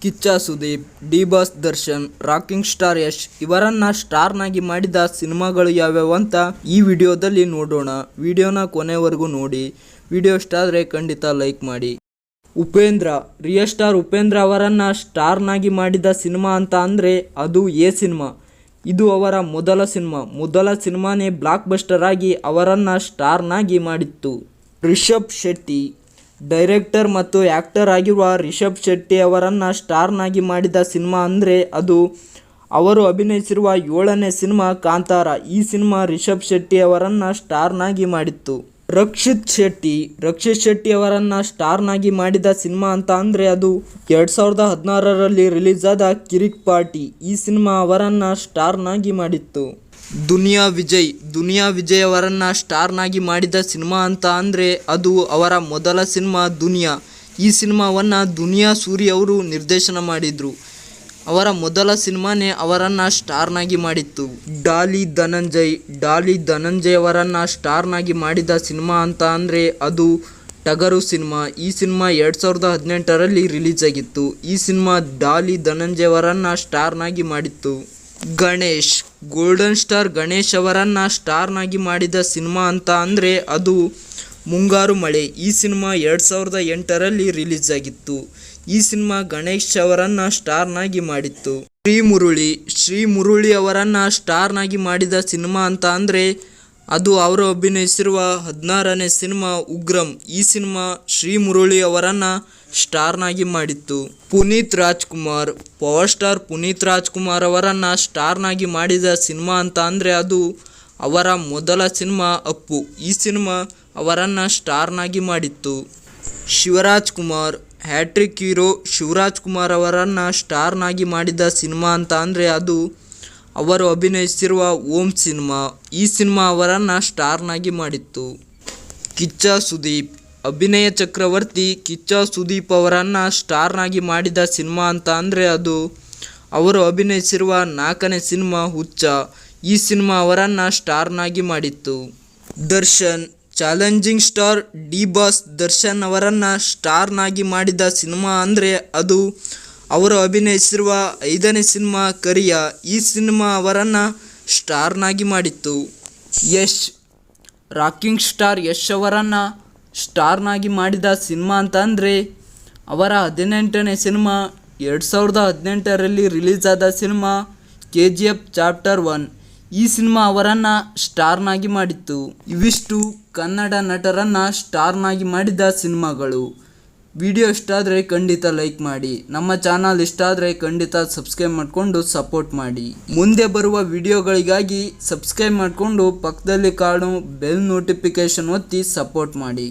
Kichcha Sudeep, D boss Darshan, rocking star Yash ಇವರನ್ನ ಸ್ಟಾರ್ನಾಗಿ ಮಾಡಿದ ಸಿನಿಮಾಗಳು ಯಾವ್ಯಾವು ಅಂತ ಈ ವಿಡಿಯೋದಲ್ಲಿ ನೋಡೋಣ. ವಿಡಿಯೋನ ಕೊನೆವರೆಗೂ ನೋಡಿ. ವಿಡಿಯೋ ಇಷ್ಟ ಆದರೆ ಖಂಡಿತ ಲೈಕ್ ಮಾಡಿ. ಉಪೇಂದ್ರ, ರಿಯಲ್ ಸ್ಟಾರ್ ಉಪೇಂದ್ರ ಅವರನ್ನ ಸ್ಟಾರ್ನಾಗಿ ಮಾಡಿದ ಸಿನಿಮಾ ಅಂತ ಅಂದರೆ ಅದು ಎ ಸಿನಿಮಾ. ಇದು ಅವರ ಮೊದಲ ಸಿನಿಮಾನೇ ಬ್ಲಾಕ್ ಬಸ್ಟರ್ ಆಗಿ ಅವರನ್ನು ಸ್ಟಾರ್ನಾಗಿ ಮಾಡಿತ್ತು. ರಿಷಬ್ ಶೆಟ್ಟಿ, ಡೈರೆಕ್ಟರ್ ಮತ್ತು ಆ್ಯಕ್ಟರ್ ಆಗಿರುವ ರಿಷಬ್ ಶೆಟ್ಟಿ ಅವರನ್ನು ಸ್ಟಾರ್ನಾಗಿ ಮಾಡಿದ ಸಿನಿಮಾ ಅಂದರೆ ಅದು ಅವರು ಅಭಿನಯಿಸಿರುವ 7ನೇ ಸಿನಿಮಾ ಕಾಂತಾರ. ಈ ಸಿನಿಮಾ ರಿಷಬ್ ಶೆಟ್ಟಿ ಅವರನ್ನು ಸ್ಟಾರ್ನಾಗಿ ಮಾಡಿತ್ತು. ರಕ್ಷಿತ್ ಶೆಟ್ಟಿ ಅವರನ್ನು ಸ್ಟಾರ್ನಾಗಿ ಮಾಡಿದ ಸಿನಿಮಾ ಅಂತ ಅಂದರೆ ಅದು 2016ರಲ್ಲಿ ರಿಲೀಸ್ ಆದ ಕಿರಿಕ್ ಪಾರ್ಟಿ. ಈ ಸಿನಿಮಾ ಅವರನ್ನು ಸ್ಟಾರ್ನಾಗಿ ಮಾಡಿತ್ತು. ದುನಿಯಾ ವಿಜಯ್ ಅವರನ್ನು ಸ್ಟಾರ್ನಾಗಿ ಮಾಡಿದ ಸಿನಿಮಾ ಅಂತ ಅಂದರೆ ಅದು ಅವರ ಮೊದಲ ಸಿನಿಮಾ ದುನಿಯಾ. ಈ ಸಿನಿಮಾವನ್ನು ದುನಿಯಾ ಸೂರಿ ಅವರು ನಿರ್ದೇಶನ ಮಾಡಿದರು. ಅವರ ಮೊದಲ ಸಿನಿಮಾನೇ ಅವರನ್ನು ಸ್ಟಾರ್ನಾಗಿ ಮಾಡಿತ್ತು. ಡಾಲಿ ಧನಂಜಯ್ ಅವರನ್ನು ಸ್ಟಾರ್ನಾಗಿ ಮಾಡಿದ ಸಿನಿಮಾ ಅಂತ ಅಂದರೆ ಅದು ಟಗರು ಸಿನಿಮಾ. ಈ ಸಿನಿಮಾ 2018ರಲ್ಲಿ ರಿಲೀಸ್ ಆಗಿತ್ತು. ಈ ಸಿನಿಮಾ ಡಾಲಿ ಧನಂಜಯ್ ಅವರನ್ನು ಸ್ಟಾರ್ನಾಗಿ ಮಾಡಿತ್ತು. ಗಣೇಶ್, ಗೋಲ್ಡನ್ ಸ್ಟಾರ್ ಗಣೇಶ್ ಅವರನ್ನು ಸ್ಟಾರ್ನಾಗಿ ಮಾಡಿದ ಸಿನಿಮಾ ಅಂತ ಅಂದರೆ ಅದು ಮುಂಗಾರು ಮಳೆ. ಈ ಸಿನಿಮಾ 2008ರಲ್ಲಿ ರಿಲೀಸ್ ಆಗಿತ್ತು. ಈ ಸಿನಿಮಾ ಗಣೇಶ್ ಅವರನ್ನು ಸ್ಟಾರ್ನಾಗಿ ಮಾಡಿತ್ತು. ಶ್ರೀ ಮುರಳಿ ಅವರನ್ನು ಸ್ಟಾರ್ನಾಗಿ ಮಾಡಿದ ಸಿನಿಮಾ ಅಂತ ಅಂದರೆ ಅದು ಅವರು ಅಭಿನಯಿಸಿರುವ 16ನೇ ಸಿನಿಮಾ ಉಗ್ರಂ. ಈ ಸಿನಿಮಾ ಶ್ರೀ ಮುರಳಿ ಅವರನ್ನು ಸ್ಟಾರ್ನಾಗಿ ಮಾಡಿತ್ತು. ಪವರ್ ಸ್ಟಾರ್ ಪುನೀತ್ ರಾಜ್ಕುಮಾರ್ ಅವರನ್ನು ಸ್ಟಾರ್ನಾಗಿ ಮಾಡಿದ ಸಿನಿಮಾ ಅಂತ ಅಂದರೆ ಅದು ಅವರ ಮೊದಲ ಸಿನಿಮಾ ಅಪ್ಪು. ಈ ಸಿನಿಮಾ ಅವರನ್ನು ಸ್ಟಾರ್ನಾಗಿ ಮಾಡಿತ್ತು. ಹ್ಯಾಟ್ರಿಕ್ ಹೀರೋ ಶಿವರಾಜ್ ಕುಮಾರ್ ಅವರನ್ನು ಸ್ಟಾರ್ನಾಗಿ ಮಾಡಿದ ಸಿನಿಮಾ ಅಂತ ಅಂದರೆ ಅದು ಅವರು ಅಭಿನಯಿಸಿರುವ ಓಂ ಸಿನಿಮಾ. ಈ ಸಿನಿಮಾ ಅವರನ್ನು ಸ್ಟಾರ್ನಾಗಿ ಮಾಡಿತ್ತು. ಕಿಚ್ಚ ಸುದೀಪ್, ಅಭಿನಯ ಚಕ್ರವರ್ತಿ ಕಿಚ್ಚ ಸುದೀಪ್ ಅವರನ್ನು ಸ್ಟಾರ್ನಾಗಿ ಮಾಡಿದ ಸಿನಿಮಾ ಅಂತ ಅಂದರೆ ಅದು ಅವರು ಅಭಿನಯಿಸಿರುವ 4ನೇ ಸಿನಿಮಾ ಹುಚ್ಚ. ಈ ಸಿನಿಮಾ ಅವರನ್ನು ಸ್ಟಾರ್ನಾಗಿ ಮಾಡಿತ್ತು. Darshan, challenging star D boss Darshan ಅವರನ್ನು ಸ್ಟಾರ್ನಾಗಿ ಮಾಡಿದ ಸಿನಿಮಾ ಅಂದರೆ ಅದು ಅವರು ಅಭಿನಯಿಸಿರುವ 5ನೇ ಸಿನಿಮಾ ಕರಿಯ. ಈ ಸಿನಿಮಾ ಅವರನ್ನು ಸ್ಟಾರ್ನಾಗಿ ಮಾಡಿತ್ತು. ಯಶ್, ರಾಕಿಂಗ್ ಸ್ಟಾರ್ ಯಶ್ ಅವರನ್ನು ಸ್ಟಾರ್ನಾಗಿ ಮಾಡಿದ ಸಿನಿಮಾ ಅಂತ ಅಂದರೆ ಅವರ 18ನೇ ಸಿನಿಮಾ 2018ರಲ್ಲಿ ರಿಲೀಸ್ ಆದ ಸಿನಿಮಾ KGF ಚಾಪ್ಟರ್ 1. ಈ ಸಿನಿಮಾ ಅವರನ್ನು ಸ್ಟಾರ್ನಾಗಿ ಮಾಡಿತ್ತು. ಇವಿಷ್ಟು ಕನ್ನಡ ನಟರನ್ನು ಸ್ಟಾರ್ನಾಗಿ ಮಾಡಿದ ಸಿನಿಮಾಗಳು. ವಿಡಿಯೋ ಇಷ್ಟ ಆದರೆ ಖಂಡಿತ ಲೈಕ್ ಮಾಡಿ. ನಮ್ಮ ಚಾನಲ್ ಇಷ್ಟ ಆದರೆ ಖಂಡಿತ ಸಬ್ಸ್ಕ್ರೈಬ್ ಮಾಡಿಕೊಂಡು ಸಪೋರ್ಟ್ ಮಾಡಿ. ಮುಂದೆ ಬರುವ ವಿಡಿಯೋಗಳಿಗಾಗಿ ಸಬ್ಸ್ಕ್ರೈಬ್ ಮಾಡಿಕೊಂಡು ಪಕ್ಕದಲ್ಲಿ ಕಾಣೋ ಬೆಲ್ ನೋಟಿಫಿಕೇಷನ್ ಒತ್ತಿ ಸಪೋರ್ಟ್ ಮಾಡಿ.